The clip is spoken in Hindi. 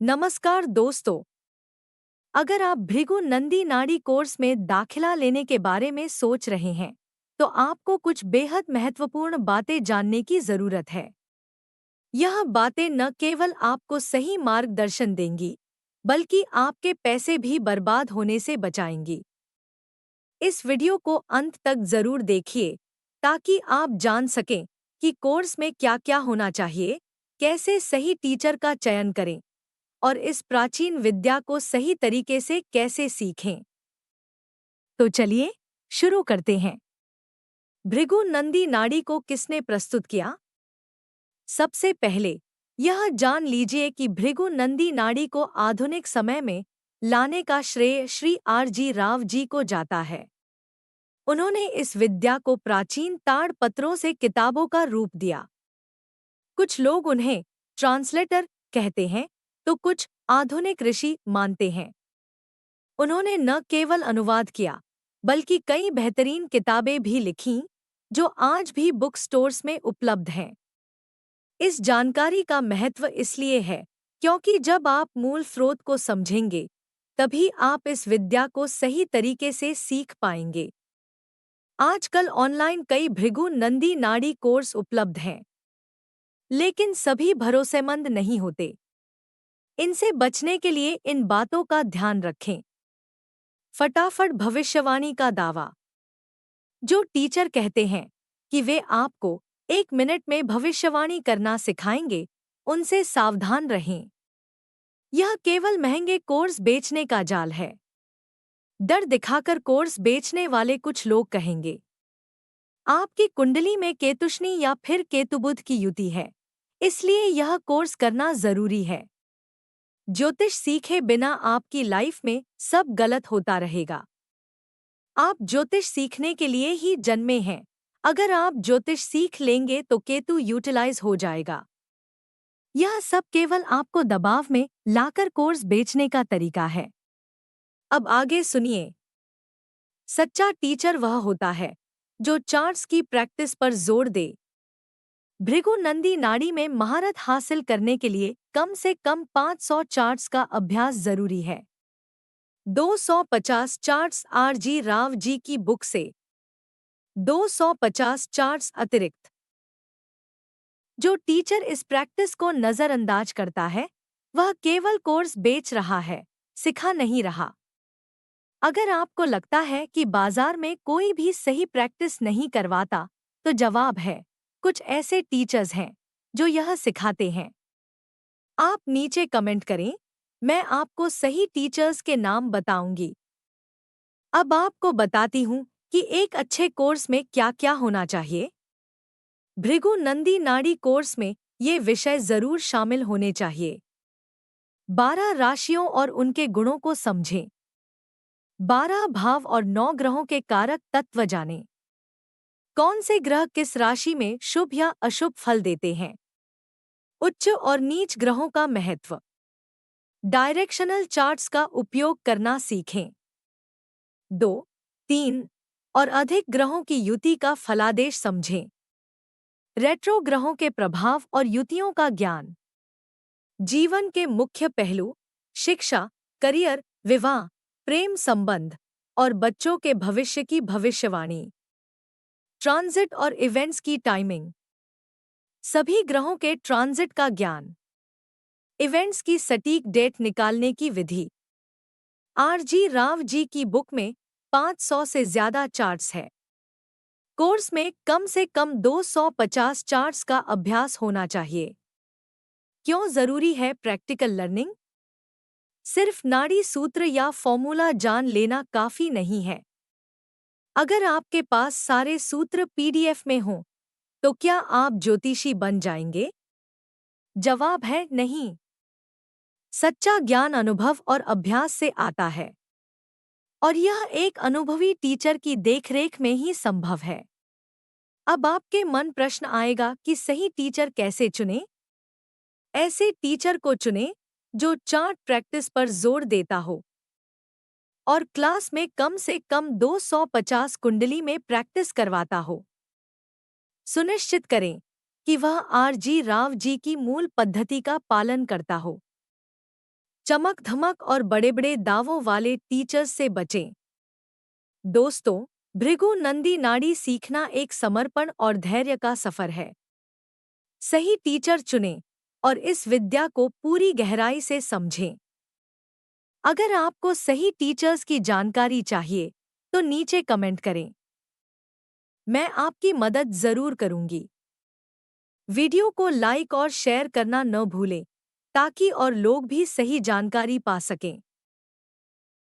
नमस्कार दोस्तों। अगर आप भृगु नंदी नाड़ी कोर्स में दाखिला लेने के बारे में सोच रहे हैं, तो आपको कुछ बेहद महत्वपूर्ण बातें जानने की जरूरत है। यह बातें न केवल आपको सही मार्गदर्शन देंगी, बल्कि आपके पैसे भी बर्बाद होने से बचाएंगी। इस वीडियो को अंत तक जरूर देखिए, ताकि आप जान सकें कि कोर्स में क्या-क्या होना चाहिए, कैसे सही टीचर का चयन करें और इस प्राचीन विद्या को सही तरीके से कैसे सीखें। तो चलिए शुरू करते हैं। भृगु नंदी नाड़ी को किसने प्रस्तुत किया? सबसे पहले यह जान लीजिए कि भृगु नंदी नाड़ी को आधुनिक समय में लाने का श्रेय श्री R.G. राव जी को जाता है। उन्होंने इस विद्या को प्राचीन ताड़पत्रों से किताबों का रूप दिया। कुछ लोग उन्हें ट्रांसलेटर कहते हैं, तो कुछ आधुनिक ऋषि मानते हैं। उन्होंने न केवल अनुवाद किया, बल्कि कई बेहतरीन किताबें भी लिखीं, जो आज भी बुक स्टोर्स में उपलब्ध हैं। इस जानकारी का महत्व इसलिए है, क्योंकि जब आप मूल स्रोत को समझेंगे, तभी आप इस विद्या को सही तरीके से सीख पाएंगे। आजकल ऑनलाइन कई भृगु नंदी नाड़ी कोर्स उपलब्ध हैं, लेकिन सभी भरोसेमंद नहीं होते। इनसे बचने के लिए इन बातों का ध्यान रखें। फटाफट भविष्यवाणी का दावा। जो टीचर कहते हैं कि वे आपको 1 मिनट में भविष्यवाणी करना सिखाएंगे, उनसे सावधान रहें। यह केवल महंगे कोर्स बेचने का जाल है। डर दिखाकर कोर्स बेचने वाले कुछ लोग कहेंगे, आपकी कुंडली में केतुशनी या फिर केतुबुध की युति है, इसलिए यह कोर्स करना जरूरी है। ज्योतिष सीखे बिना आपकी लाइफ में सब गलत होता रहेगा। आप ज्योतिष सीखने के लिए ही जन्मे हैं। अगर आप ज्योतिष सीख लेंगे तो केतु यूटिलाइज हो जाएगा। यह सब केवल आपको दबाव में लाकर कोर्स बेचने का तरीका है। अब आगे सुनिए। सच्चा टीचर वह होता है जो चार्ट्स की प्रैक्टिस पर जोर दे। भृगु नंदी नाड़ी में महारत हासिल करने के लिए कम से कम 500 चार्ट्स का अभ्यास जरूरी है। 250 चार्ट्स R.G. राव जी की बुक से, 250 चार्ट्स अतिरिक्त। जो टीचर इस प्रैक्टिस को नजरअंदाज करता है, वह केवल कोर्स बेच रहा है, सिखा नहीं रहा। अगर आपको लगता है कि बाजार में कोई भी सही प्रैक्टिस नहीं करवाता, तो जवाब है, कुछ ऐसे टीचर्स हैं जो यह सिखाते हैं। आप नीचे कमेंट करें, मैं आपको सही टीचर्स के नाम बताऊंगी। अब आपको बताती हूँ कि एक अच्छे कोर्स में क्या-क्या होना चाहिए। भृगु नंदी नाड़ी कोर्स में ये विषय जरूर शामिल होने चाहिए। 12 राशियों और उनके गुणों को समझें। 12 भाव और 9 ग्रहों के कारक तत्व जानें। कौन से ग्रह किस राशि में शुभ या अशुभ फल देते हैं। उच्च और नीच ग्रहों का महत्व। डायरेक्शनल चार्ट्स का उपयोग करना सीखें। 2, 3 और अधिक ग्रहों की युति का फलादेश समझें। रेट्रो ग्रहों के प्रभाव और युतियों का ज्ञान। जीवन के मुख्य पहलू, शिक्षा, करियर, विवाह, प्रेम संबंध और बच्चों के भविष्य की भविष्यवाणी। ट्रांजिट और इवेंट्स की टाइमिंग। सभी ग्रहों के ट्रांजिट का ज्ञान। इवेंट्स की सटीक डेट निकालने की विधि। R.G. राव जी की बुक में 500 से ज्यादा चार्ट्स है। कोर्स में कम से कम 250 चार्ट्स का अभ्यास होना चाहिए। क्यों जरूरी है प्रैक्टिकल लर्निंग? सिर्फ नाड़ी सूत्र या फॉर्मूला जान लेना काफी नहीं है। अगर आपके पास सारे सूत्र PDF में हों, तो क्या आप ज्योतिषी बन जाएंगे? जवाब है नहीं। सच्चा ज्ञान अनुभव और अभ्यास से आता है, और यह एक अनुभवी टीचर की देखरेख में ही संभव है। अब आपके मन प्रश्न आएगा कि सही टीचर कैसे चुनें? ऐसे टीचर को चुनें जो चार्ट प्रैक्टिस पर जोर देता हो और क्लास में कम से कम 250 कुंडली में प्रैक्टिस करवाता हो। सुनिश्चित करें कि वह R.G. राव जी की मूल पद्धति का पालन करता हो। चमक धमक और बड़े बड़े दावों वाले टीचर्स से बचें। दोस्तों, भृगु नंदी नाड़ी सीखना एक समर्पण और धैर्य का सफर है। सही टीचर चुनें और इस विद्या को पूरी गहराई से समझें। अगर आपको सही टीचर्स की जानकारी चाहिए तो नीचे कमेंट करें, मैं आपकी मदद जरूर करूंगी। वीडियो को लाइक और शेयर करना न भूलें ताकि और लोग भी सही जानकारी पा सकें।